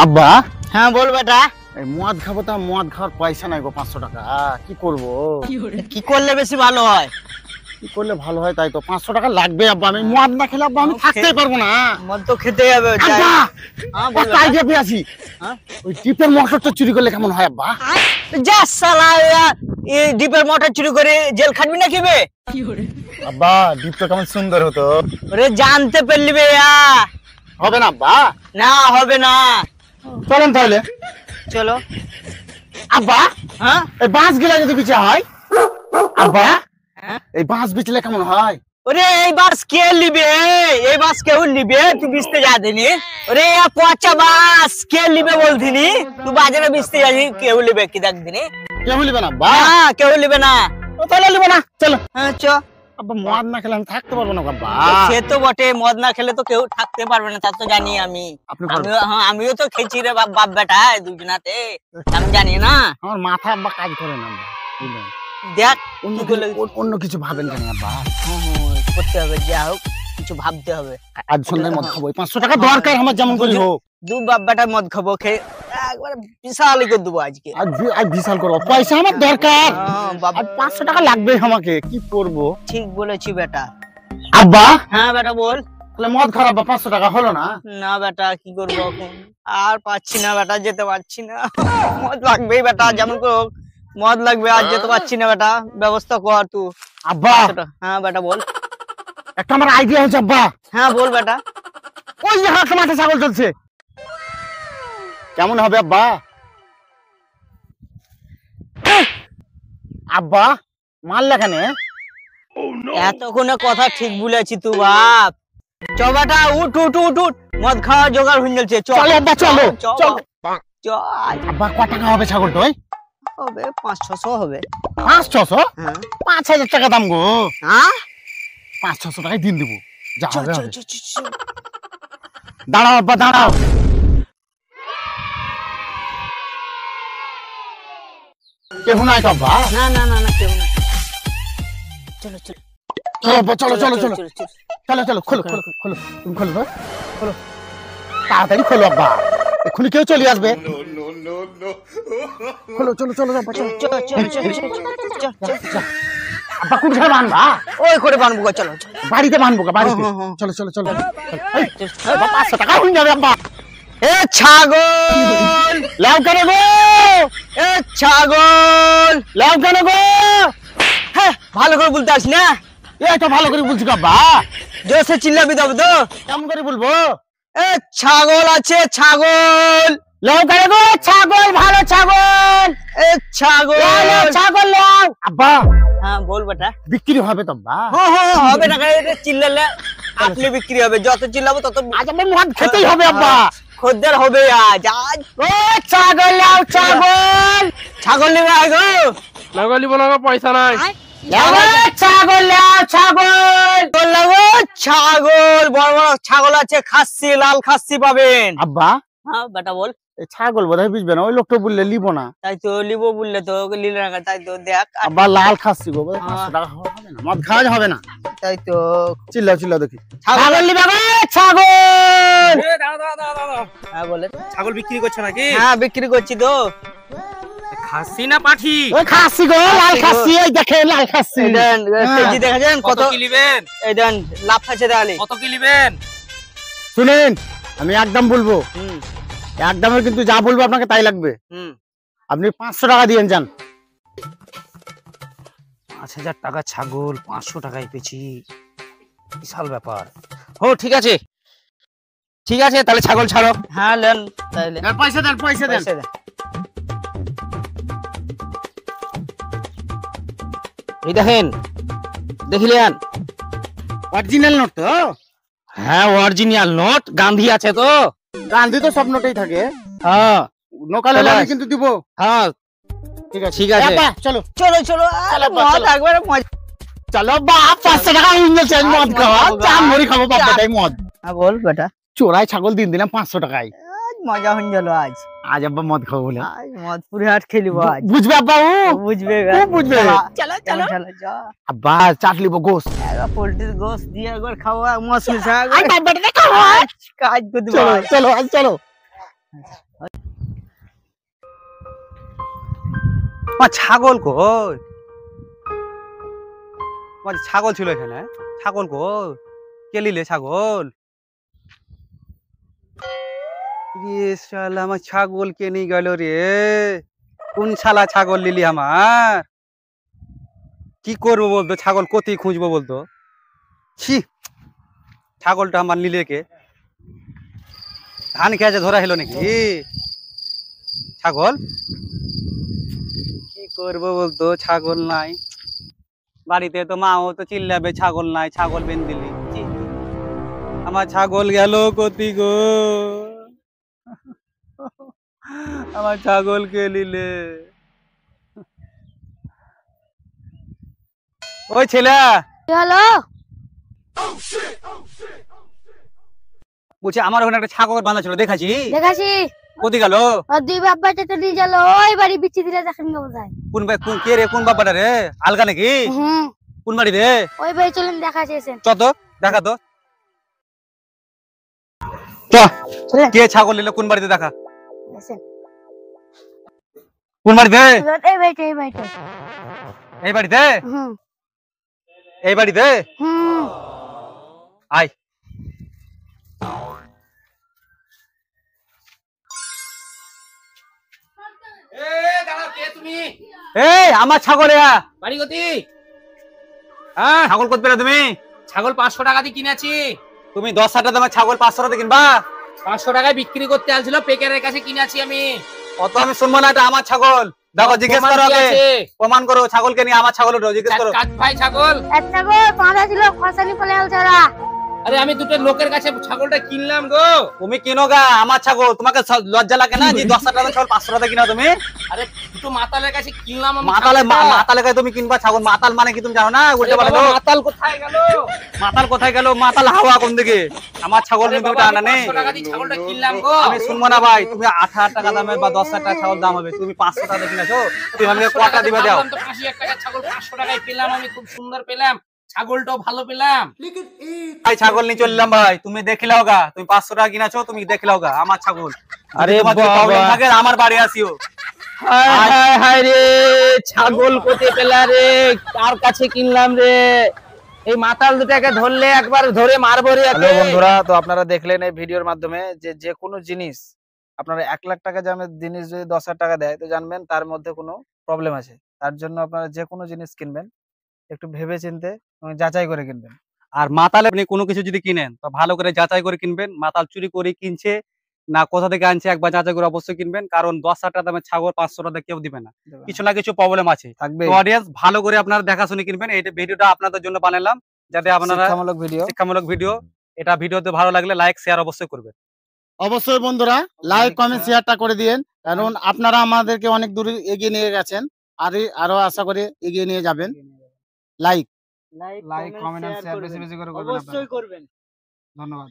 আব্বা হ্যাঁ বল বেটা। এই মদ খাবো, তা মদ খাওয়ার পয়সা নাই গো, 500 টাকা। কি করবো? কি করলে বেশি ভালো হয়? কি করলে ভালো হয় তাই তো 500 টাকা লাগবে আব্বা। আমি মদ না খেলে আব্বা আমি থাকতে পারবো না। মদ তো খেতেই হবে। আব্বা হ্যাঁ বল একটা আইডিয়া পেয়েছি। হ্যাঁ ওই টিপের মোটরটা চুরি করলে কেমন হয় আব্বা? যা শালা, এই ডিপের মোটর চুরি করে জেল খাটবি না কিবে? আব্বা ডিপটা কেমন সুন্দর হতো। ওরে জানতে পারলি বে হবে না আব্বা? না হবে না। চলেন তাহলে। চলো। আব্বা হ্যাঁ এই বাঁশ গিলা যদি বিচে হয় আব্বা, হ্যাঁ এই বাঁশ বিচলে কেমন হয়? ওরে এই বাস কে লিবে? এই বাস কেউ লিবে? তুই বিচতে যাদিনি? ওরে পচা বাস কে লিবে বলছিনি? তুই বাজারে বিচতে যাবি, কেউ লিবে কি দেখ দিনি? কেউ নিবে না আব্বা? হ্যাঁ কেউ লিবে না। তাহলে নিবে না, চলো। হ্যাঁ চ। আব্বা মদ না খেলে আমি থাকতে পারবো না আব্বা। সে তো বটে, মদ না খেলে তো কেউ থাকতে পারবে না, তা তো জানি আমি। আপনি পারবেন? আমিও তো খেয়েছি রে বাপ বাপ বেটা দুজনাতে, আমি জানি না। আমার মাথা আব্বা কাজ করে না আব্বা, বুঝলেন? দেখ অন্য কিছু ভাবেন কেন আব্বা? করতে হবে, যা হোক কিছু ভাবতে হবে। আজ সন্ধ্যায় মদ খাবো, 500 টাকা দরকার আমার যেমন করে হোক। দু বাপ বেটা মদ খাবো, খেয়ে একবারে বিশাল করে দেবো আজকে। আজ বিশাল করবো, পয়সা আমার দরকার। হ্যাঁ, বাবা। আর 500 টাকা লাগবে আমাকে, কি করবো? ঠিক বলেছি বেটা। আব্বা হ্যাঁ বেটা বল। তাহলে মদ খারাপ, 500 টাকা হলো না? না বেটা কি করবো এখন, আর পাচ্ছি না বেটা, যেতে পারছি না। মদ লাগবেই বেটা, যেমন করে হোক মদ লাগবে, আর যেতে পারছি না বেটা, ব্যবস্থা কর তুই। আব্বা হ্যাঁ বেটা বল। একটা আমার আইডিয়া হচ্ছে আব্বা। হ্যাঁ বল বেটা। ওই যে হাতে মাঠে ছাগল চলছে, কেমন হবে আব্বা? আব্বা মারলে কেন? এতক্ষণে কথা ঠিক বলেছি তুই বাপ। চ বেটা, উঠ উঠ উঠ উঠ, মদ খাওয়া জোগাড় হয়ে যাচ্ছে। চলো আব্বা, চলো চলো। চ। আব্বা কত টাকা হবে ছাগলটা? ওই হবে 500-600 হবে। 500? হ্যাঁ 5000 টাকা দাম গো। হ্যাঁ 500-600 টাকায় দিন দিব, যা চল হবে চল হবে। চল চল। দাঁড়াও আব্বা দাঁড়াও। কেউ নাই তো আব্বা? না না না না কেউ না। চলো চলো চলো আব্বা, চলো চলো চলো চলো। চলো চলো, খোলো খোলো খোলো, তুমি খোলো তো, খোলো তাড়াতাড়ি খোলো আব্বা, এক্ষুনি কেউ চলে আসবে। খোলো চলো চলো আব্বা, চলো চলো চলো চলো চলো। আব্বা কোনখানে বানবা? ওই করে বানবো গো, চলো চলো। বাড়িতে বানবো গা, বাড়িতে। হ্যাঁ, হ্যাঁ। চলো চলো চলো। এই, আব্বা 500 টাকা হয়ে যাবে আব্বা। এ ছাগল, লাও কেন গো? এ ছাগল, লাও কেন গো? হ্যাঁ ভালো করে বলতে আসি না, এই তো ভালো করে বলছি গো আব্বা। জোরসে চিল্লাবি তবে তো। কেমন করে বলবো? এ ছাগল আছে ছাগল, লাও কেন গো? ছাগল, ভালো ছাগল। এ ছাগল। লাও ছাগল লাও আব্বা। হ্যাঁ বল বেটা। বিক্রি হবে তো আব্বা? হ্যাঁ হ্যাঁ হবে না, এটা চিল্লালে আপনি বিক্রি হবে, যত চিল্লাবো তত আজ আমার মদ খেতেই হবে আব্বা। খদ্দের হবে আজ আজ। ও ছাগল লাও ছাগল। ছাগল নেবে আয় গো। লাগা লিব না, পয়সা নাই। লাও ছাগল লাও ছাগল। বললাম ও ছাগল, বড় বড় ছাগল আছে, খাসি, লাল খাসি পাবেন। আব্বা হ্যাঁ বেটা বল। এই ছাগল বোধহয় বুঝবে না, ওই লোকটা বললে লিবো না। তাই তো লিবো বললে তো লিলে না, তাই তো দেখ। আব্বা লাল খাচ্ছি গো, বোধহয় 500 টাকা হবে না, মদ খাওয়া হবে না। তাই তো চিল্লাও চিল্লাও দেখি। ছাগল ছাগল লিবা গো ছাগল। হ্যাঁ বলে। ছাগল বিক্রি করছো নাকি? হ্যাঁ বিক্রি করছি তো। খাসি না পাঠি? ওই খাচ্ছি গো, লাল খাচ্ছি, এই দেখে লাল খাচ্ছি। এই দেন কেজি দেখাছেন কত কত? কি লিবেন? এই দেন লাভ আছে তাহলে। কত কি লিবেন? শুনেন আমি একদম বলবো, হুম একদমের কিন্তু যা বলবো আপনাকে তাই লাগবে। হুম। আপনি 500 টাকা দিয়েন যান। 5000 টাকা ছাগল 500 টাকায় পেয়েছি, বিশাল ব্যাপার। ও ঠিক আছে ঠিক আছে, তাহলে ছাগল ছাড়ো। হ্যাঁ লেন তাহলে। পয়সা দেন পয়সা দেন। পয়সা দেন। এই দেখেন, দেখিলেন? অরিজিনাল নোট তো? হ্যাঁ অরিজিনাল নোট, গান্ধী আছে তো? গান্ধী তো সব নোটেই থাকে। হ্যাঁ নোকাল হলে আমি কিন্তু দিব। হ্যাঁ ঠিক আছে ঠিক আছে। আব্বা চলো চলো চলো, চলো, মদ চলো। একবারে মজা। চলো বাপ, 500 টাকা হয়ে গেছে, মদ খাওয়া চান মুড়ি খাবো বাপ্পাটাই মদ। হ্যাঁ বল বেটা। চোরাই ছাগল দিন দিলাম 500 টাকায়। আজ মজা হয়ে গেল আজ। আজ আব্বা মদ খাবো বলে আজ মদ পুরে হাট খেলিব আজ। বুঝবে আব্বা? ও বুঝবে ও বুঝবে। চলো চলো চলো যা। আব্বা চাট লিবো গোস। একবার পোল্ট্রির গোস দিয়ে একবার খাওয়া, মশলা শাক আই বাবাটা খাবো। কাজ করতে চলো চলো আজ চলো। আমার ছাগল কই? আমার ছাগল ছিল এখানে, ছাগল কই? কে নিলে ছাগল? রে শালা আমার ছাগল কে নিয়ে গেল রে? কোন শালা ছাগল নিলি আমার? কি করবো বলতো, ছাগল কোথায় খুঁজবো বলতো? ছি, ছাগলটা আমার নিলে কে? ধান খেয়েছে ধরা হলো নাকি ছাগল? কি করবো বলতো, ছাগল নাই বাড়িতে, তো মাও তো চিল্লাবে ছাগল নাই, ছাগল বেন দিলি। ছি, আমার ছাগল গেল কোথায় গো? আমার ছাগল কে নিলে? ওই ছেলে, কি হলো? বলছি আমার ওখানে একটা ছাগল বাঁধা ছিল, দেখাছি? দেখাছি। কোথায় গেল? আর দুই বাপ্পাটা তো নিয়ে গেল ওই বাড়ি বিচি দিলে দেখেন কোথায়। কোন কে রে? কোন বাবাটা রে? আলগা নাকি? হ্যাঁ কোন বাড়ি রে? ওই বাড়ি চলেন দেখাছি এসেন। চ তো, দেখা তো। চ, চলেন কে ছাগল নিলে কোন বাড়িতে দেখা? এসেন। কোন বাড়িতে? এই বাড়িটা এই বাড়িটা। এই বাড়িতে? হুম এই বাড়িতে? হুম। আয়। তুমি এই আমার ছাগল বাড়ি গতি ছাগল কত পেলে তুমি? ছাগল 500 টাকা দিয়ে কিনেছি। তুমি 10,000 দামের ছাগল 500 টাকা কিনবা? 500 টাকায় বিক্রি করতে আসছিল, পেকারের কাছে কিনেছি আমি। অত আমি শুনবো না, এটা আমার ছাগল। দেখো, জিজ্ঞেস করো আগে, প্রমাণ করো ছাগলকে নিয়ে। আমার ছাগল জিজ্ঞেস করো। কাট ভাই ছাগল। একটা গো পাঁচা ছিল খসানি ফলে আলছাড়া। আরে আমি দুটো লোকের কাছে ছাগলটা কিনলাম গো। তুমি কিনো গা আমার ছাগল, তোমাকে লজ্জা লাগে না যে 10,000 টাকা ছাগল 500 টাকা কিনা তুমি? আরে দুটো মাতালের কাছে কিনলাম আমি। মাতাল গায়ে তুমি কিনবা ছাগল? মাতাল মানে কি তুমি জানো না? উল্টে পাল্টা। মাতাল কোথায় গেল? মাতাল কোথায় গেল? মাতাল হাওয়া কোন দিকে? আমার ছাগল নিয়ে তুমি টানা নেই। 500 টাকা দিয়ে ছাগলটা কিনলাম গো। আমি শুনবো না ভাই, তুমি 8,000 টাকা দামের বা 10,000 টাকা ছাগল দাম হবে, তুমি 500 টাকা কিনেছো, তুমি আমাকে কটা দিবে দাও? 80,000 টাকার ছাগল 500 টাকায় পেলাম আমি, খুব সুন্দর পেলাম, ছাগলটাও ভালো পেলাম। ভাই ছাগল নিয়ে চললাম ভাই, তুমি দেখিলাও গা, তুমি 500 টাকা কিনেছো, তুমি দেখিলাও গা আমার ছাগল। আরে তোমার যদি বাবা। প্রবলেম থাকে আমার বাড়ি আসিও। হায় রে, ছাগল কোথায় পেলা রে? কার কাছে কিনলাম রে? এই মাতাল দুটাকে ধরলে একবার ধরে মারবো রে। হ্যালো বন্ধুরা, তো আপনারা দেখলেন এই ভিডিওর মাধ্যমে যে যে কোনো জিনিস আপনারা 1,00,000 টাকা দামের জিনিস যদি 10,000 টাকা দেয়, তো জানবেন তার মধ্যে কোনো প্রবলেম আছে। তার জন্য আপনারা যে কোনো জিনিস কিনবেন একটু ভেবে চিন্তে এবং যাচাই করে কিনবেন। আর মাতালে আপনি কোনো কিছু যদি কিনেন তো ভালো করে যাচাই করে কিনবেন। মাতাল চুরি করে কিনছে না কোথা থেকে আনছে একবার যাচাই করে অবশ্যই কিনবেন, কারণ 10,000 টাকা দামের ছাগল 500 টাকা কেউ দিবে না, কিছু না কিছু প্রবলেম আছে। থাকবে তো অডিয়েন্স ভালো করে আপনারা দেখাশুনে কিনবেন। এই ভিডিওটা আপনাদের জন্য বানালাম যাতে আপনারা শিক্ষামূলক ভিডিও। শিক্ষামূলক ভিডিও। এটা ভিডিওতে ভালো লাগলে লাইক শেয়ার অবশ্যই করবেন। অবশ্যই বন্ধুরা লাইক কমেন্ট শেয়ারটা করে দিয়েন, কারণ আপনারা আমাদেরকে অনেক দূর এগিয়ে নিয়ে গেছেন, আরো আশা করে এগিয়ে নিয়ে যাবেন। লাইক লাইক কমেন্ট আর শেয়ার বেশি বেশি করে করবেন। অবশ্যই করবেন। ধন্যবাদ।